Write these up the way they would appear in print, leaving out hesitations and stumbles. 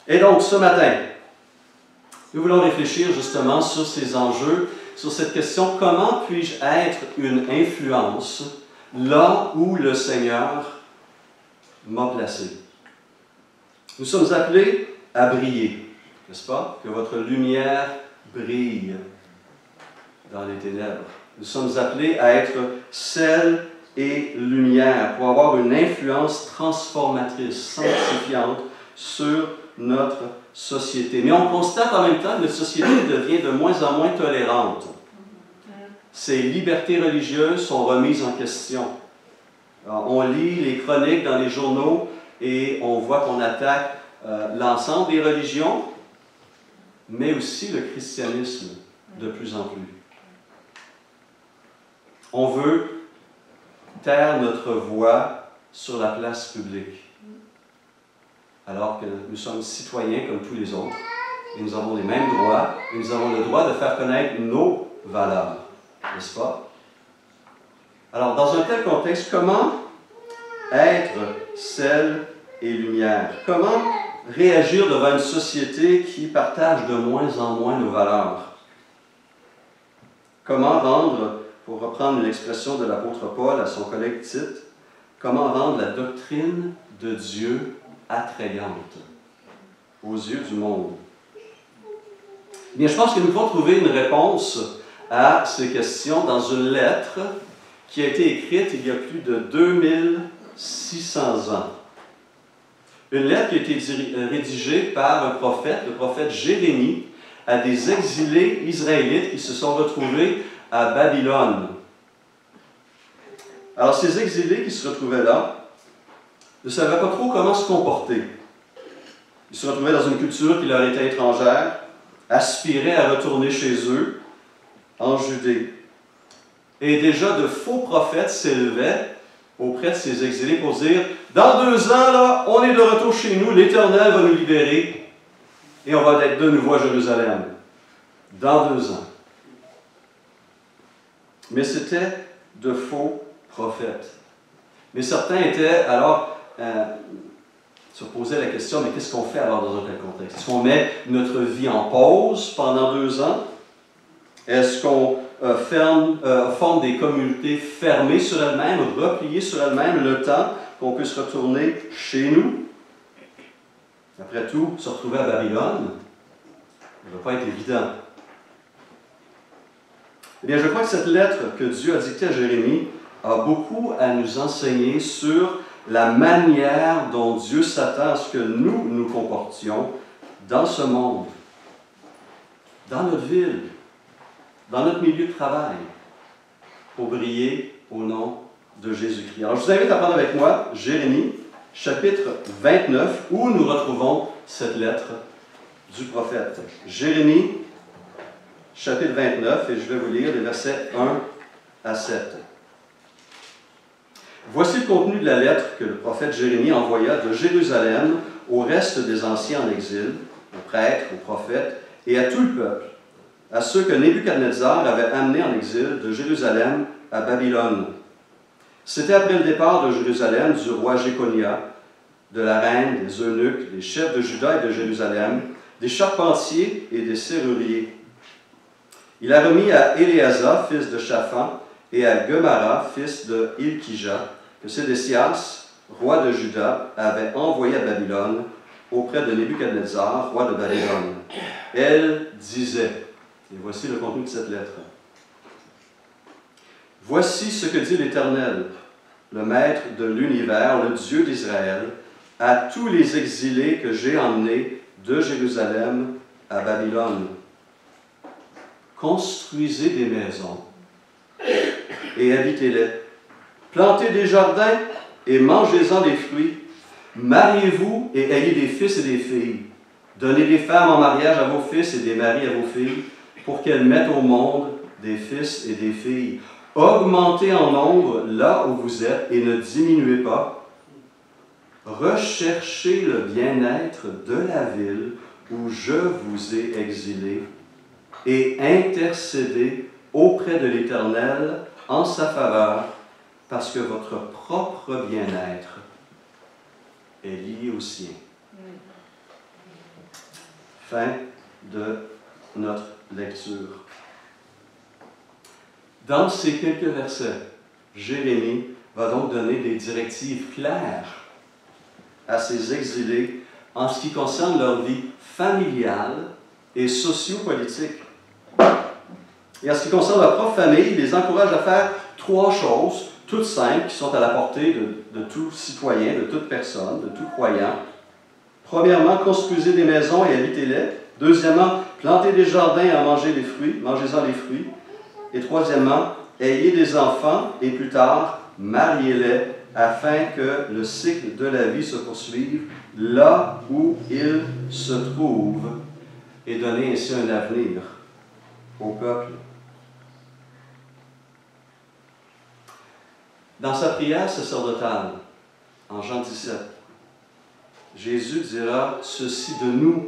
Et donc, ce matin, nous voulons réfléchir justement sur ces enjeux, sur cette question, comment puis-je être une influence là où le Seigneur m'a placé? Nous sommes appelés à briller, n'est-ce pas? Que votre lumière brille dans les ténèbres. Nous sommes appelés à être sel et lumière pour avoir une influence transformatrice, sanctifiante sur notre société. Mais on constate en même temps que notre société devient de moins en moins tolérante. Ces libertés religieuses sont remises en question. Alors, on lit les chroniques dans les journaux et on voit qu'on attaque l'ensemble des religions, mais aussi le christianisme de plus en plus. On veut taire notre voix sur la place publique, alors que nous sommes citoyens comme tous les autres, et nous avons les mêmes droits, et nous avons le droit de faire connaître nos valeurs, n'est-ce pas? Alors, dans un tel contexte, comment être sel et lumière? Comment réagir devant une société qui partage de moins en moins nos valeurs? Comment rendre, pour reprendre une expression de l'apôtre Paul à son collègue Tite, comment rendre la doctrine de Dieu attrayante aux yeux du monde? Eh bien, je pense que nous pouvons trouver une réponse à ces questions dans une lettre qui a été écrite il y a plus de 2600 ans. Une lettre qui a été rédigée par un prophète, le prophète Jérémie, à des exilés israélites qui se sont retrouvés à Babylone. Alors, ces exilés qui se retrouvaient là ne savaient pas trop comment se comporter. Ils se retrouvaient dans une culture qui leur était étrangère, aspiraient à retourner chez eux, en Judée. Et déjà, de faux prophètes s'élevaient auprès de ces exilés pour dire « Dans 2 ans, là, on est de retour chez nous, l'Éternel va nous libérer et on va être de nouveau à Jérusalem. Dans 2 ans. » Mais c'était de faux prophètes. Mais certains étaient alors, se posaient la question, mais qu'est-ce qu'on fait alors dans un tel contexte? Est-ce qu'on met notre vie en pause pendant 2 ans? Est-ce qu'on forme des communautés fermées sur elles-mêmes, repliées sur elles-mêmes, le temps qu'on puisse retourner chez nous? Après tout, se retrouver à Babylone, ça ne va pas être évident. Eh bien, je crois que cette lettre que Dieu a dictée à Jérémie a beaucoup à nous enseigner sur la manière dont Dieu s'attend à ce que nous nous comportions dans ce monde, dans notre ville, dans notre milieu de travail, pour briller au nom de Jésus-Christ. Alors, je vous invite à prendre avec moi Jérémie, chapitre 29, où nous retrouvons cette lettre du prophète. Jérémie, chapitre 29, et je vais vous lire les versets 1 à 7. Voici le contenu de la lettre que le prophète Jérémie envoya de Jérusalem au reste des anciens en exil, aux prêtres, aux prophètes et à tout le peuple, à ceux que Nebuchadnezzar avait amenés en exil de Jérusalem à Babylone. C'était après le départ de Jérusalem du roi Jéconia, de la reine, des eunuques, des chefs de Juda et de Jérusalem, des charpentiers et des serruriers. Il a remis à Éléazar, fils de Shaphan, et à Gemara, fils de Ilkija, que Sédécias, roi de Juda, avait envoyé à Babylone auprès de Nebuchadnezzar, roi de Babylone. Elle disait, et voici le contenu de cette lettre. Voici ce que dit l'Éternel, le Maître de l'univers, le Dieu d'Israël, à tous les exilés que j'ai emmenés de Jérusalem à Babylone. Construisez des maisons et habitez-les. Plantez des jardins et mangez-en des fruits. Mariez-vous et ayez des fils et des filles. Donnez des femmes en mariage à vos fils et des maris à vos filles, pour qu'elles mettent au monde des fils et des filles. Augmentez en nombre là où vous êtes et ne diminuez pas. Recherchez le bien-être de la ville où je vous ai exilés et intercédez auprès de l'Éternel en sa faveur, parce que votre propre bien-être est lié au sien. Fin de notre lecture. Dans ces quelques versets, Jérémie va donc donner des directives claires à ces exilés en ce qui concerne leur vie familiale et socio-politique. Et en ce qui concerne leur propre famille, il les encourage à faire 3 choses, toutes simples, qui sont à la portée de tout citoyen, de toute personne, de tout croyant. Premièrement, construisez des maisons et habitez-les. Deuxièmement, plantez des jardins et en mangez les fruits, mangez-en les fruits. Et troisièmement, ayez des enfants et plus tard, mariez-les afin que le cycle de la vie se poursuive là où il se trouve et donnez ainsi un avenir au peuple. Dans sa prière sacerdotale, en Jean 17, Jésus dira ceci de nous,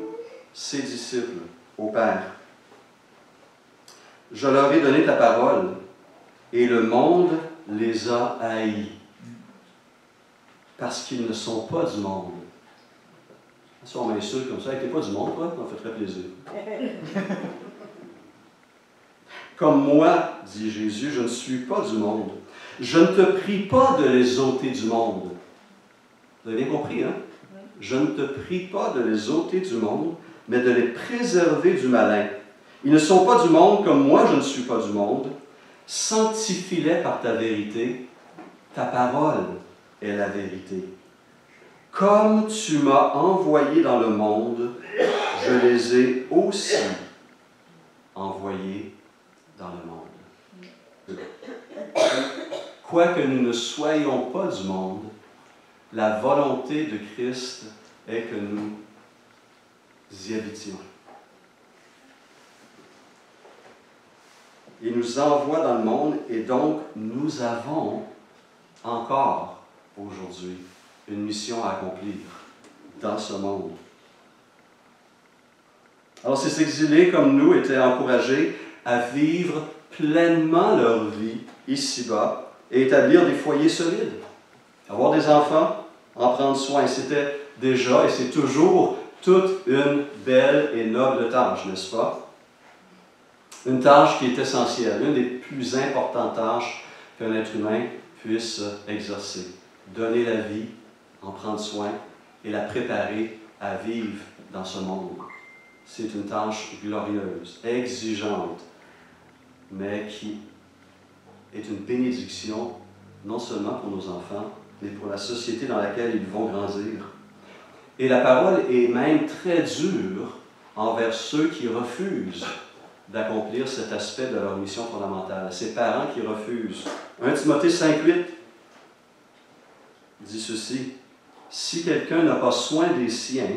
ses disciples, au Père. Je leur ai donné ta parole, et le monde les a haïs, parce qu'ils ne sont pas du monde. Si on m'insulte comme ça, t'es pas du monde, toi, ça me fait très plaisir. Comme moi, dit Jésus, je ne suis pas du monde. Je ne te prie pas de les ôter du monde. Vous avez bien compris, hein? Je ne te prie pas de les ôter du monde, mais de les préserver du malin. Ils ne sont pas du monde comme moi, je ne suis pas du monde. Sanctifie-les par ta vérité. Ta parole est la vérité. Comme tu m'as envoyé dans le monde, je les ai aussi envoyés dans le monde. Quoique nous ne soyons pas du monde, la volonté de Christ est que nous y habitions. Il nous envoie dans le monde et donc nous avons encore aujourd'hui une mission à accomplir dans ce monde. Alors ces exilés comme nous étaient encouragés à vivre pleinement leur vie ici-bas et établir des foyers solides. Avoir des enfants, en prendre soin. C'était déjà et c'est toujours toute une belle et noble tâche, n'est-ce pas? Une tâche qui est essentielle, l'une des plus importantes tâches qu'un être humain puisse exercer. Donner la vie, en prendre soin et la préparer à vivre dans ce monde. C'est une tâche glorieuse, exigeante, mais qui est une bénédiction non seulement pour nos enfants, mais pour la société dans laquelle ils vont grandir. Et la parole est même très dure envers ceux qui refusent d'accomplir cet aspect de leur mission fondamentale. Ces parents qui refusent. 1 Timothée 5,8 dit ceci: « Si quelqu'un n'a pas soin des siens,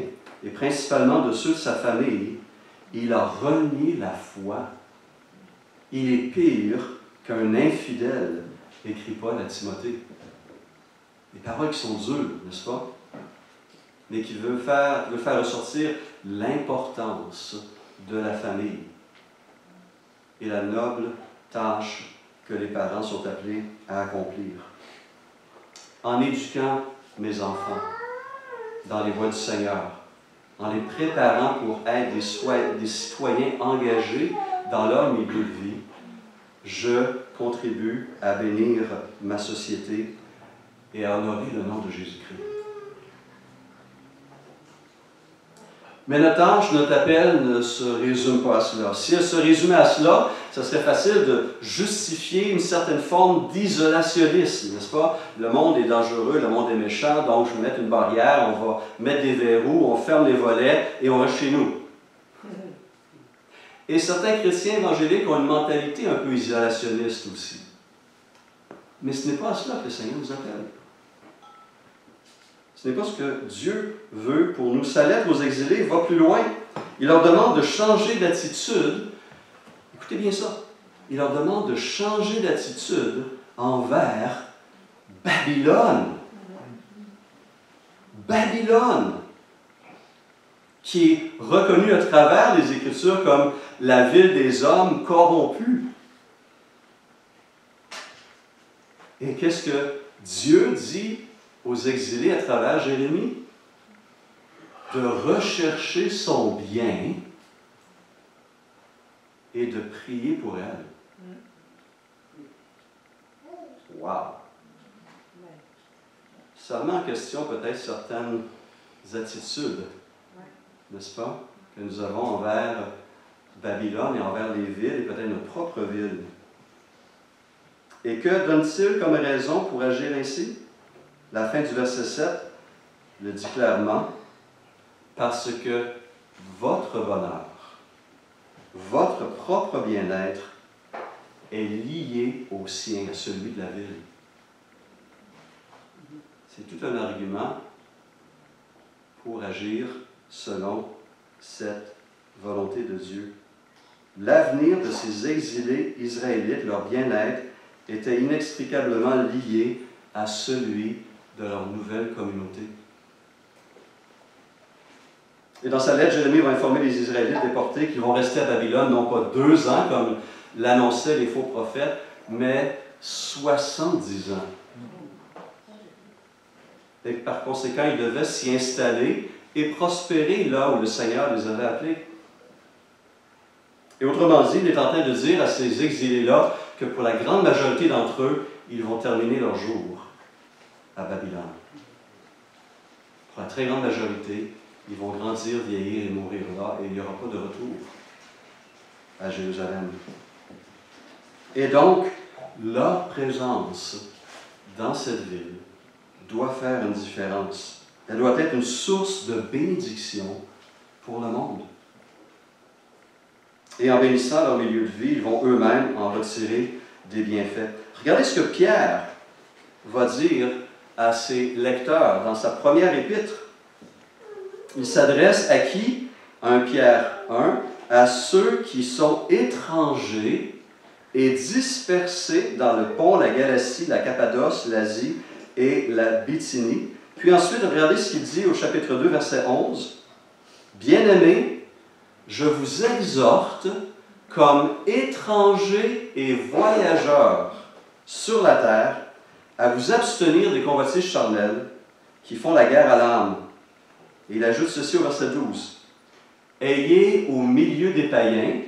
et principalement de ceux de sa famille, il a renié la foi. Il est pire qu'un infidèle, écrit Paul à Timothée. » Des paroles qui sont dures, n'est-ce pas? Mais qui veut faire ressortir l'importance de la famille et la noble tâche que les parents sont appelés à accomplir. En éduquant mes enfants dans les voies du Seigneur, en les préparant pour être des citoyens engagés dans leur milieu de vie, je contribue à bénir ma société et à honorer le nom de Jésus-Christ. Mais notre tâche, notre appel ne se résume pas à cela. Si elle se résumait à cela, ce serait facile de justifier une certaine forme d'isolationnisme, n'est-ce pas? Le monde est dangereux, le monde est méchant, donc je vais mettre une barrière, on va mettre des verrous, on ferme les volets et on reste chez nous. Et certains chrétiens évangéliques ont une mentalité un peu isolationniste aussi. Mais ce n'est pas à cela que le Seigneur nous appelle. Ce n'est pas ce que Dieu veut pour nous. Sa lettre aux exilés va plus loin. Il leur demande de changer d'attitude. Écoutez bien ça. Il leur demande de changer d'attitude envers Babylone. Babylone, qui est reconnue à travers les Écritures comme la ville des hommes corrompus. Et qu'est-ce que Dieu dit aux exilés à travers Jérémie? de rechercher son bien et de prier pour elle. Wow! Ça remet en question peut-être certaines attitudes, n'est-ce pas, que nous avons envers Babylone et envers les villes et peut-être notre propre ville. Et que donne-t-il comme raison pour agir ainsi? La fin du verset 7 le dit clairement, parce que votre bonheur, votre propre bien-être est lié au sien, à celui de la ville. C'est tout un argument pour agir selon cette volonté de Dieu. L'avenir de ces exilés israélites, leur bien-être, était inextricablement lié à celui de leur nouvelle communauté. Et dans sa lettre, Jérémie va informer les Israélites déportés qu'ils vont rester à Babylone, non pas 2 ans, comme l'annonçaient les faux prophètes, mais 70 ans. Et par conséquent, ils devaient s'y installer et prospérer là où le Seigneur les avait appelés. Et autrement dit, il est en train de dire à ces exilés-là que pour la grande majorité d'entre eux, ils vont terminer leur jour à Babylone. Pour la très grande majorité, ils vont grandir, vieillir et mourir là, et il n'y aura pas de retour à Jérusalem. Et donc, leur présence dans cette ville doit faire une différence. Elle doit être une source de bénédiction pour le monde. Et en bénissant leur milieu de vie, ils vont eux-mêmes en retirer des bienfaits. Regardez ce que Pierre va dire à ses lecteurs dans sa première épître. Il s'adresse à qui? 1 Pierre 1, à ceux qui sont étrangers et dispersés dans le Pont, la Galatie, la Cappadoce, l'Asie et la Bithynie. Puis ensuite, regardez ce qu'il dit au chapitre 2, verset 11. « Bien-aimés, je vous exhorte, comme étrangers et voyageurs sur la terre, à vous abstenir des convoitises charnelles qui font la guerre à l'âme. » Et il ajoute ceci au verset 12. « Ayez au milieu des païens,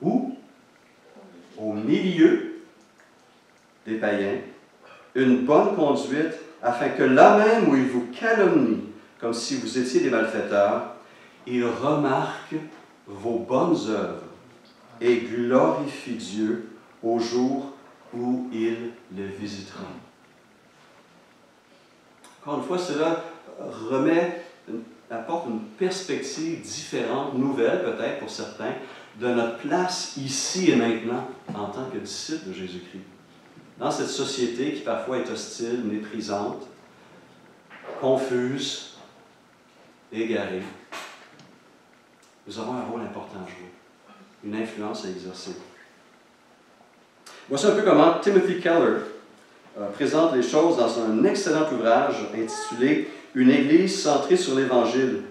ou au milieu des païens, une bonne conduite, afin que là même où ils vous calomnient, comme si vous étiez des malfaiteurs, ils remarquent vos bonnes œuvres et glorifient Dieu au jour où il le visitera. » Encore une fois, cela apporte une perspective différente, nouvelle peut-être pour certains, de notre place ici et maintenant en tant que disciples de Jésus-Christ. Dans cette société qui parfois est hostile, méprisante, confuse, égarée, nous avons un rôle important à jouer, une influence à exercer. Voici un peu comment Timothy Keller présente les choses dans un excellent ouvrage intitulé « Une Église centrée sur l'Évangile ».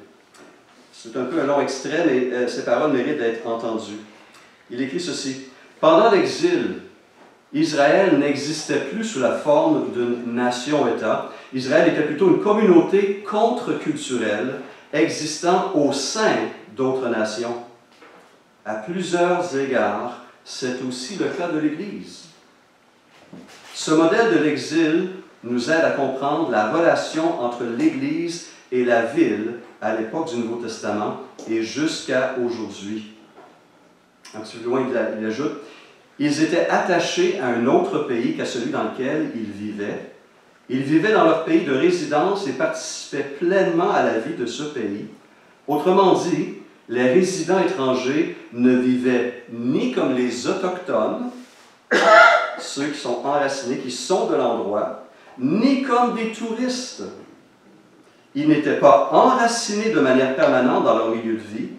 C'est un peu un long extrait, mais ces paroles méritent d'être entendues. Il écrit ceci. « Pendant l'exil, Israël n'existait plus sous la forme d'une nation-État. Israël était plutôt une communauté contre-culturelle existant au sein d'autres nations. À plusieurs égards, c'est aussi le cas de l'Église. Ce modèle de l'exil nous aide à comprendre la relation entre l'Église et la ville à l'époque du Nouveau Testament et jusqu'à aujourd'hui. » Un petit peu plus loin, il ajoute « Ils étaient attachés à un autre pays qu'à celui dans lequel ils vivaient. Ils vivaient dans leur pays de résidence et participaient pleinement à la vie de ce pays. Autrement dit, les résidents étrangers ne vivaient ni comme les autochtones, ceux qui sont enracinés, qui sont de l'endroit, ni comme des touristes. Ils n'étaient pas enracinés de manière permanente dans leur milieu de vie,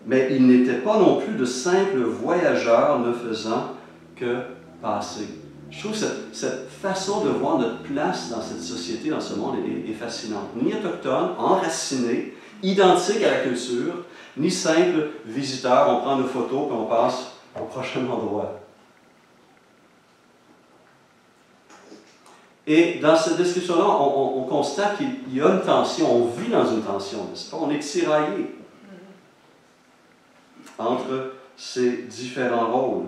mais ils n'étaient pas non plus de simples voyageurs ne faisant que passer. » Je trouve que cette façon de voir notre place dans cette société, dans ce monde, est fascinante. Ni autochtones, enracinés, identiques à la culture, ni simples visiteurs, on prend nos photos et on passe au prochain endroit. Et dans cette description-là, on constate qu'il y a une tension, on vit dans une tension, n'est-ce pas? On est tiraillé entre ces différents rôles.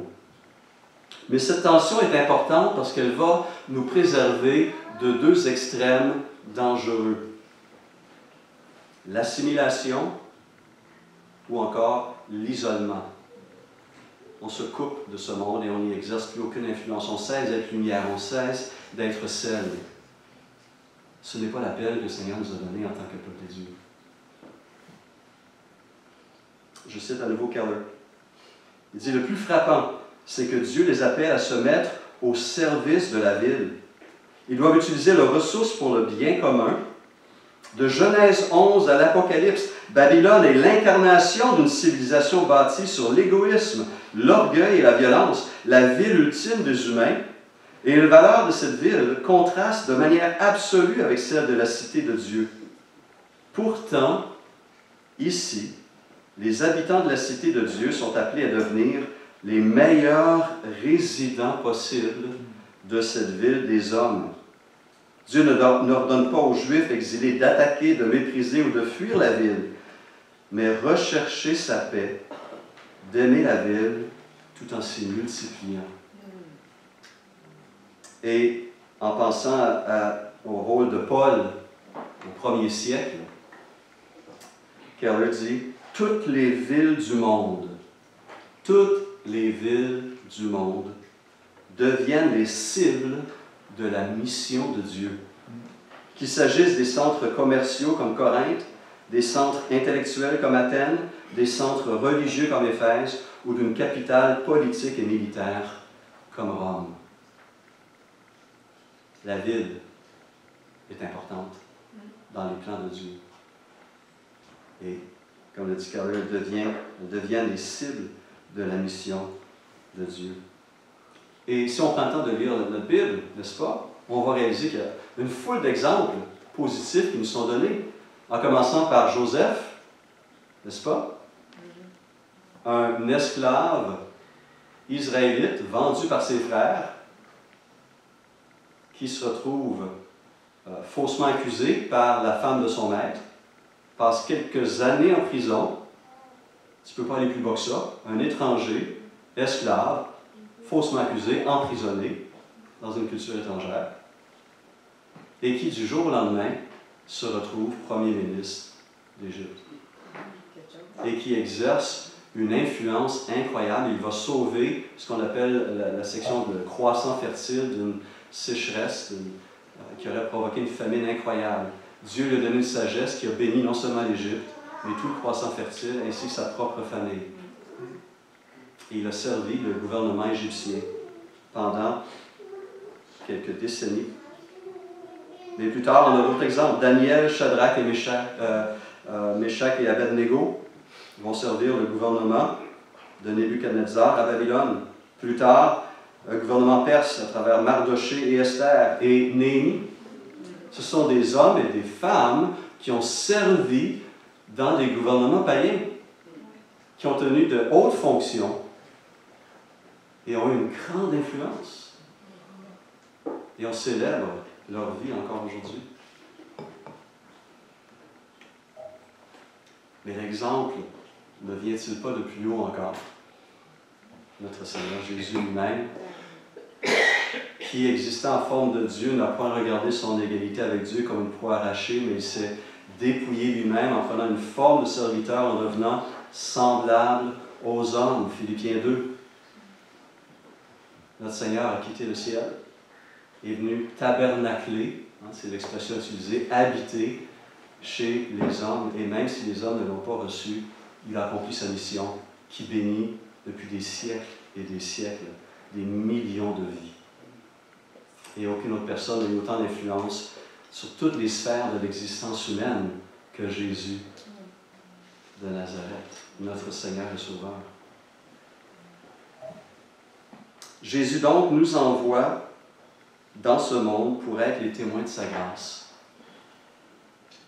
Mais cette tension est importante parce qu'elle va nous préserver de deux extrêmes dangereux. L'assimilation ou encore l'isolement. On se coupe de ce monde et on n'y exerce plus aucune influence. On cesse d'être lumière, on cesse d'être sel. Ce n'est pas l'appel que le Seigneur nous a donné en tant que peuple de Dieu. Je cite à nouveau Keller. Il dit, le plus frappant, c'est que Dieu les appelle à se mettre au service de la ville. Ils doivent utiliser leurs ressources pour le bien commun. De Genèse 11 à l'Apocalypse, Babylone est l'incarnation d'une civilisation bâtie sur l'égoïsme, l'orgueil et la violence, la ville ultime des humains. Et les valeurs de cette ville contrastent de manière absolue avec celles de la cité de Dieu. Pourtant, ici, les habitants de la cité de Dieu sont appelés à devenir les meilleurs résidents possibles de cette ville des hommes. Dieu n'ordonne pas aux Juifs exilés d'attaquer, de mépriser ou de fuir la ville, mais rechercher sa paix, d'aimer la ville tout en s'y multipliant. Et en pensant au rôle de Paul au 1er siècle, Keller dit « Toutes les villes du monde deviennent les cibles de la mission de Dieu. Qu'il s'agisse des centres commerciaux comme Corinthe, des centres intellectuels comme Athènes, des centres religieux comme Éphèse, ou d'une capitale politique et militaire comme Rome. » La ville est importante dans les plans de Dieu. Et, comme le dit Keller, elle devient les cibles de la mission de Dieu. Et si on prend le temps de lire notre Bible, n'est-ce pas, on va réaliser qu'il y a une foule d'exemples positifs qui nous sont donnés, en commençant par Joseph, n'est-ce pas? Un esclave israélite vendu par ses frères, qui se retrouve faussement accusé par la femme de son maître, passe quelques années en prison, tu ne peux pas aller plus bas que ça, un étranger, esclave, faussement accusé, emprisonné dans une culture étrangère, et qui du jour au lendemain se retrouve premier ministre d'Égypte, et qui exerce une influence incroyable. Il va sauver ce qu'on appelle la section de croissant fertile d'une sécheresse qui aurait provoqué une famine incroyable. Dieu lui a donné une sagesse qui a béni non seulement l'Égypte, mais tout le croissant fertile, ainsi que sa propre famille. Et il a servi le gouvernement égyptien pendant quelques décennies. Mais plus tard, on a d'autres exemples. Daniel, Shadrach et Meshach et Abednego vont servir le gouvernement de Nebuchadnezzar à Babylone. Plus tard, un gouvernement perse à travers Mardoché et Esther et Néhémie. Ce sont des hommes et des femmes qui ont servi dans des gouvernements païens, qui ont tenu de hautes fonctions et ont eu une grande influence. Et on célèbre leur vie encore aujourd'hui. Mais l'exemple ne vient-il pas de plus haut encore? Notre Seigneur Jésus lui-même, qui existant en forme de Dieu, n'a pas regardé son égalité avec Dieu comme une proie arrachée, mais il s'est dépouillé lui-même en prenant une forme de serviteur, en devenant semblable aux hommes. Philippiens 2. Notre Seigneur a quitté le ciel, est venu tabernacler, c'est l'expression utilisée, habiter chez les hommes, et même si les hommes ne l'ont pas reçu, il a accompli sa mission qui bénit depuis des siècles et des siècles, des millions de vies. Et aucune autre personne n'a eu autant d'influence sur toutes les sphères de l'existence humaine que Jésus de Nazareth, notre Seigneur et Sauveur. Jésus donc nous envoie dans ce monde pour être les témoins de sa grâce,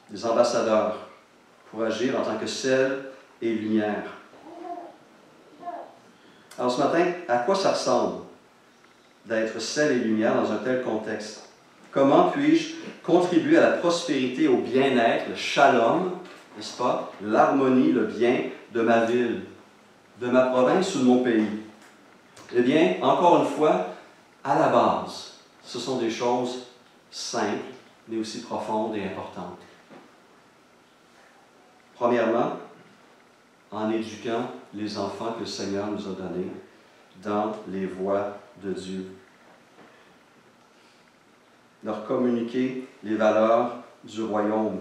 des ambassadeurs, pour agir en tant que sel et lumière. Alors ce matin, à quoi ça ressemble d'être sel et lumière dans un tel contexte? Comment puis-je contribuer à la prospérité, au bien-être, le shalom, n'est-ce pas, l'harmonie, le bien de ma ville, de ma province ou de mon pays? Eh bien, encore une fois, à la base, ce sont des choses simples, mais aussi profondes et importantes. Premièrement, en éduquant les enfants que le Seigneur nous a donnés dans les voies de Dieu. Leur communiquer les valeurs du royaume.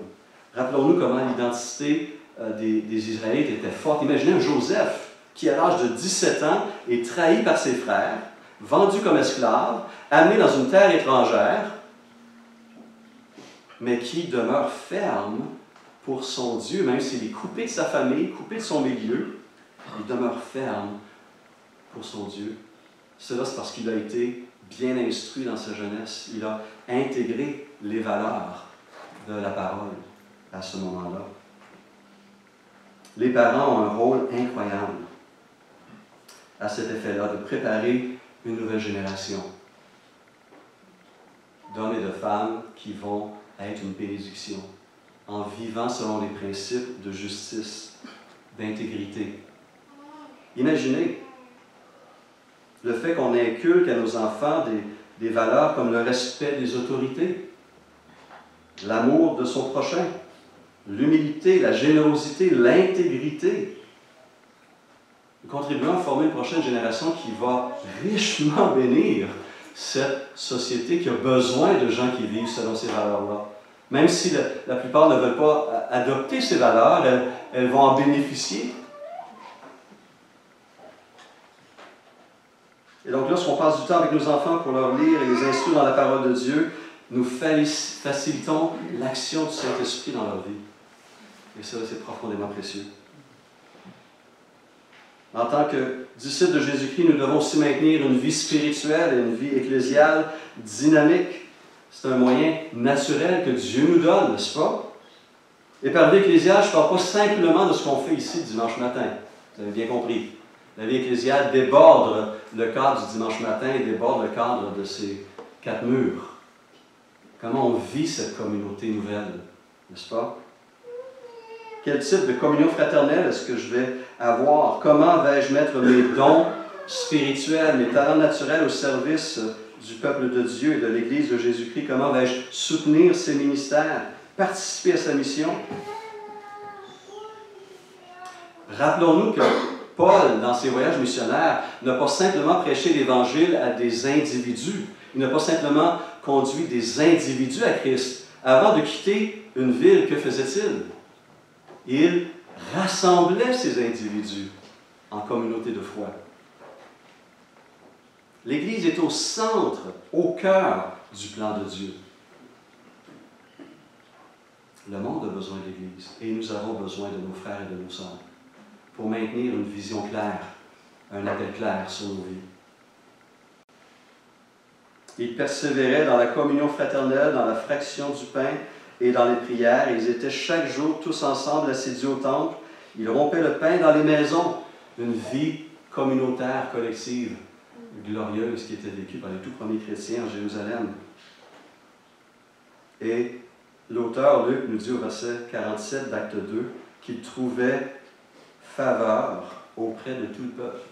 Rappelons-nous comment l'identité des Israélites était forte. Imaginez un Joseph qui, à l'âge de 17 ans, est trahi par ses frères, vendu comme esclave, amené dans une terre étrangère, mais qui demeure ferme pour son Dieu, même s'il est coupé de sa famille, coupé de son milieu, il demeure ferme pour son Dieu. Cela, c'est parce qu'il a été bien instruit dans sa jeunesse. Il a intégré les valeurs de la parole à ce moment-là. Les parents ont un rôle incroyable à cet effet-là, de préparer une nouvelle génération d'hommes et de femmes qui vont être une bénédiction en vivant selon les principes de justice, d'intégrité. Imaginez le fait qu'on inculque à nos enfants des valeurs comme le respect des autorités, l'amour de son prochain, l'humilité, la générosité, l'intégrité. Nous contribuons à former une prochaine génération qui va richement bénir cette société qui a besoin de gens qui vivent selon ces valeurs-là. Même si la plupart ne veulent pas adopter ces valeurs, elles vont en bénéficier. Et donc, lorsqu'on passe du temps avec nos enfants pour leur lire et les instruire dans la parole de Dieu, nous facilitons l'action du Saint-Esprit dans leur vie. Et ça, c'est profondément précieux. En tant que disciples de Jésus-Christ, nous devons aussi maintenir une vie spirituelle et une vie ecclésiale dynamique. C'est un moyen naturel que Dieu nous donne, n'est-ce pas? Et par vie ecclésiale, je ne parle pas simplement de ce qu'on fait ici dimanche matin. Vous avez bien compris. La vie ecclésiale déborde le cadre du dimanche matin et déborde le cadre de ces 4 murs. Comment on vit cette communauté nouvelle, n'est-ce pas? Quel type de communion fraternelle est-ce que je vais avoir? Comment vais-je mettre mes dons spirituels, mes talents naturels au service du peuple de Dieu et de l'Église de Jésus-Christ? Comment vais-je soutenir ses ministères, participer à sa mission? Rappelons-nous que Paul, dans ses voyages missionnaires, n'a pas simplement prêché l'Évangile à des individus. Il n'a pas simplement conduit des individus à Christ. Avant de quitter une ville, que faisait-il? Il rassemblait ces individus en communauté de foi. L'Église est au centre, au cœur du plan de Dieu. Le monde a besoin de l'Église et nous avons besoin de nos frères et de nos sœurs pour maintenir une vision claire, un appel clair sur nos vies. Ils persévéraient dans la communion fraternelle, dans la fraction du pain et dans les prières. Ils étaient chaque jour tous ensemble assidus au temple. Ils rompaient le pain dans les maisons. Une vie communautaire, collective, glorieuse qui était vécue par les tout premiers chrétiens en Jérusalem. Et l'auteur, Luc, nous dit au verset 47 d'Acte 2 qu'il trouvait faveur auprès de tout le peuple.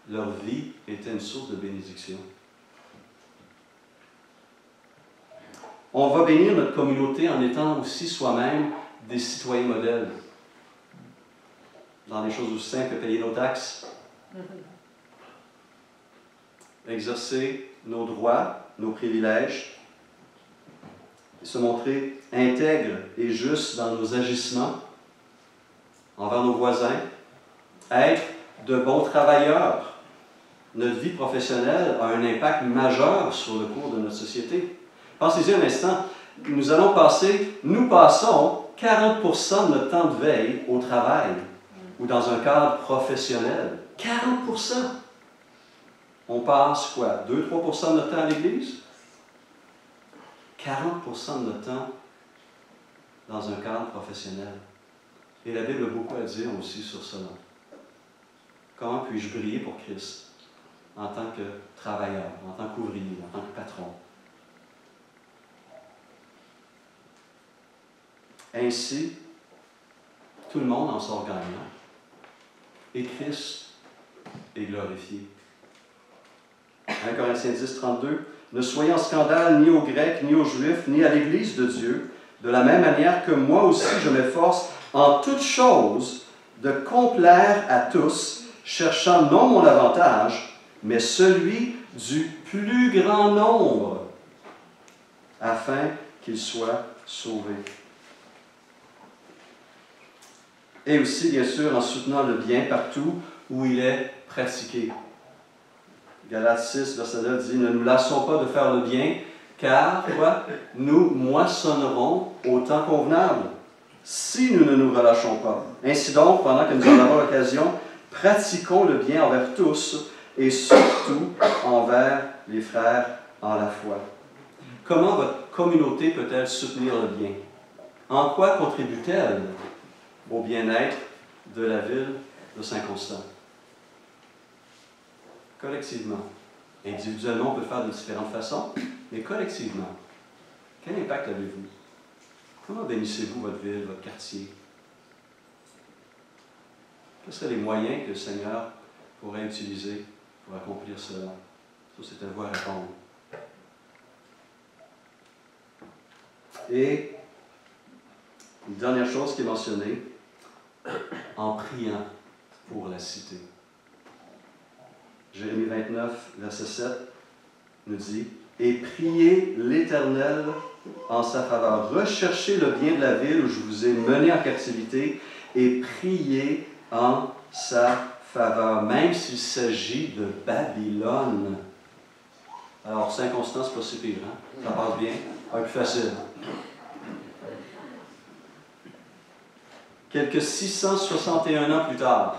Leur vie était une source de bénédiction. On va bénir notre communauté en étant aussi soi-même des citoyens modèles. Dans des choses aussi simples que payer nos taxes, exercer nos droits, nos privilèges, et se montrer intègre et juste dans nos agissements envers nos voisins, être de bons travailleurs. Notre vie professionnelle a un impact majeur sur le cours de notre société. Pensez-y un instant, nous passons 40% de notre temps de veille au travail ou dans un cadre professionnel. 40%! On passe quoi? 2-3% de notre temps à l'Église? 40% de notre temps dans un cadre professionnel. Et la Bible a beaucoup à dire aussi sur cela. Comment puis-je briller pour Christ en tant que travailleur, en tant qu'ouvrier, en tant que patron? Ainsi, tout le monde en sort gagnant. Et Christ est glorifié. 1 Corinthiens 10, 32. Ne soyez en scandale ni aux Grecs, ni aux Juifs, ni à l'Église de Dieu, de la même manière que moi aussi je m'efforce en toutes choses de complaire à tous, cherchant non mon avantage, mais celui du plus grand nombre, afin qu'ils soient sauvés. Et aussi, bien sûr, en soutenant le bien partout où il est pratiqué. Galates 6, verset 9 dit « Ne nous lassons pas de faire le bien, car quoi? Nous moissonnerons au temps convenable, si nous ne nous relâchons pas. Ainsi donc, pendant que nous en avons l'occasion, pratiquons le bien envers tous, et surtout envers les frères en la foi. » Comment votre communauté peut-elle soutenir le bien? En quoi contribue-t-elle au bien-être de la ville de Saint-Constant? Collectivement. Individuellement, on peut le faire de différentes façons, mais collectivement, quel impact avez-vous? Comment bénissez-vous votre ville, votre quartier? Quels seraient les moyens que le Seigneur pourrait utiliser pour accomplir cela? Ça, c'est à vous à répondre. Et une dernière chose qui est mentionnée, en priant pour la cité. Jérémie 29, verset 7, nous dit « Et priez l'Éternel en sa faveur. Recherchez le bien de la ville où je vous ai mené en captivité et priez en sa faveur, même s'il s'agit de Babylone. » Alors, Saint-Constant, c'est pas si pire, hein? Ça passe bien, pas plus facile. Quelques 661 ans plus tard,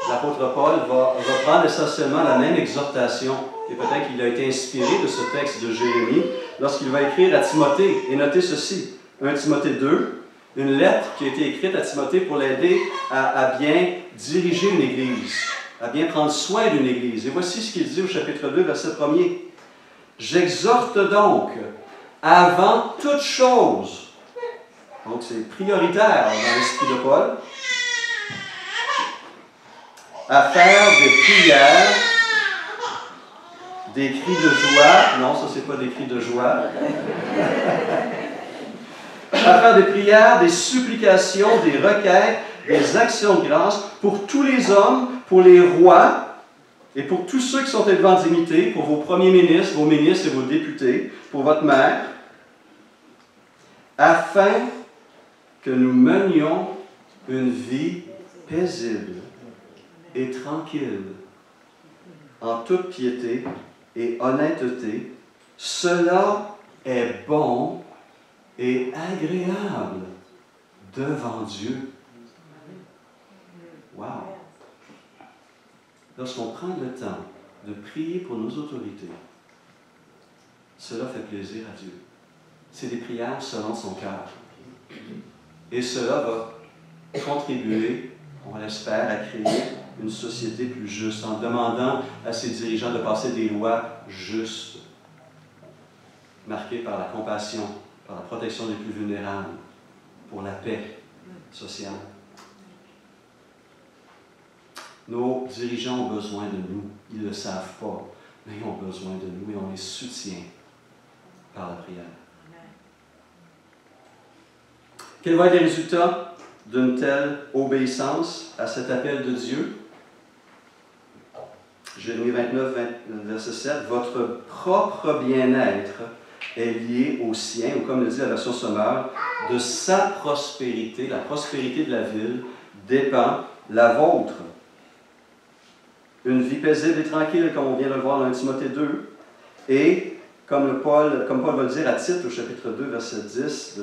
l'apôtre Paul va reprendre essentiellement la même exhortation, et peut-être qu'il a été inspiré de ce texte de Jérémie, lorsqu'il va écrire à Timothée. Et notez ceci, 1 Timothée 2, une lettre qui a été écrite à Timothée pour l'aider à bien diriger une église, à bien prendre soin d'une église. Et voici ce qu'il dit au chapitre 2, verset 1er. « J'exhorte donc, avant toute chose, » donc c'est prioritaire dans l'esprit de Paul, à faire des prières, des cris de joie. Non, ça, c'est pas des cris de joie. À faire des prières, des supplications, des requêtes, des actions de grâce pour tous les hommes, pour les rois et pour tous ceux qui sont élevés en dignité, pour vos premiers ministres, vos ministres et vos députés, pour votre mère, afin que nous menions une vie paisible et tranquille, en toute piété et honnêteté. Cela est bon et agréable devant Dieu. Wow! Lorsqu'on prend le temps de prier pour nos autorités, cela fait plaisir à Dieu. C'est des prières selon son cœur. Et cela va contribuer, on l'espère, à créer une société plus juste, en demandant à ses dirigeants de passer des lois justes, marquées par la compassion, par la protection des plus vulnérables, pour la paix sociale. Nos dirigeants ont besoin de nous. Ils ne le savent pas, mais ils ont besoin de nous et on les soutient par la prière. Quels vont être les résultats d'une telle obéissance à cet appel de Dieu? Jérémie 29, verset 7, « Votre propre bien-être est lié au sien, ou comme le dit la version Sommeur, de sa prospérité, la prospérité de la ville dépend la vôtre. » Une vie paisible et tranquille, comme on vient de le voir dans 1 Timothée 2, et comme Paul va le dire à Tite au chapitre 2, verset 10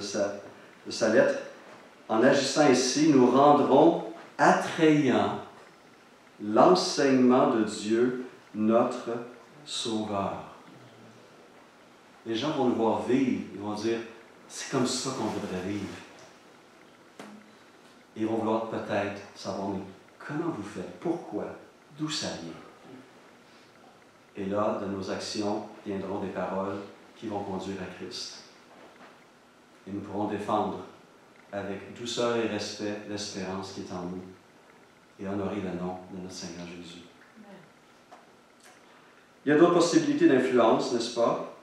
de sa lettre, en agissant ainsi, nous rendrons attrayant l'enseignement de Dieu, notre Sauveur. Les gens vont le voir vivre, ils vont dire, c'est comme ça qu'on voudrait vivre. Ils vont vouloir peut-être savoir, mais comment vous faites? Pourquoi? D'où ça vient? Et là, de nos actions viendront des paroles qui vont conduire à Christ. et nous pourrons défendre avec douceur et respect l'espérance qui est en nous et honorer le nom de notre Seigneur Jésus. Il y a d'autres possibilités d'influence, n'est-ce pas?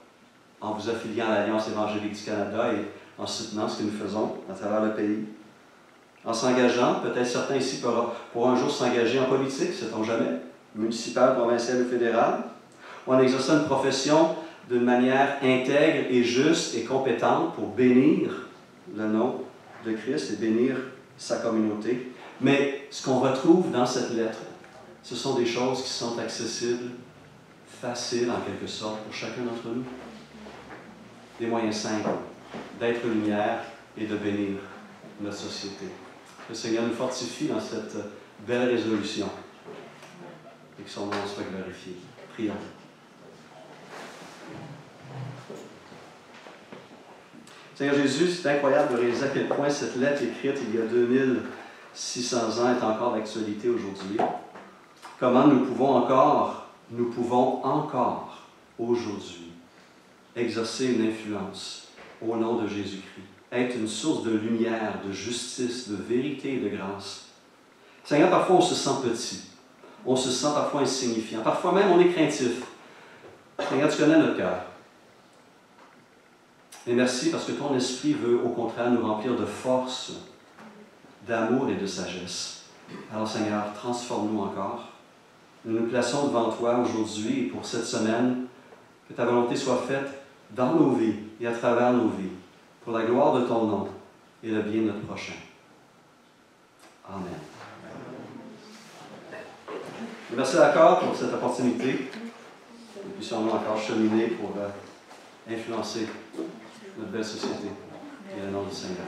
En vous affiliant à l'Alliance évangélique du Canada et en soutenant ce que nous faisons à travers le pays. En s'engageant, peut-être certains ici pourront un jour s'engager en politique, sait-on jamais, municipale, provinciale ou fédérale, ou en exerçant une profession d'une manière intègre et juste et compétente pour bénir le nom de Christ et bénir sa communauté. Mais ce qu'on retrouve dans cette lettre, ce sont des choses qui sont accessibles, faciles en quelque sorte pour chacun d'entre nous. Des moyens simples d'être lumière et de bénir notre société. Que le Seigneur nous fortifie dans cette belle résolution et que son nom soit glorifié. Prions. Seigneur Jésus, c'est incroyable de réaliser à quel point cette lettre écrite il y a 2600 ans est encore d'actualité aujourd'hui. Comment nous pouvons encore aujourd'hui exercer une influence au nom de Jésus-Christ, être une source de lumière, de justice, de vérité et de grâce. Seigneur, parfois on se sent petit, on se sent parfois insignifiant, parfois même on est craintif. Seigneur, tu connais notre cœur. Et merci parce que ton esprit veut au contraire nous remplir de force, d'amour et de sagesse. Alors Seigneur, transforme-nous encore. Nous nous plaçons devant toi aujourd'hui et pour cette semaine, que ta volonté soit faite dans nos vies et à travers nos vies, pour la gloire de ton nom et le bien de notre prochain. Amen. Merci encore pour cette opportunité. Et puissions-nous encore cheminer pour influencer notre belle société. Et le nom du Seigneur.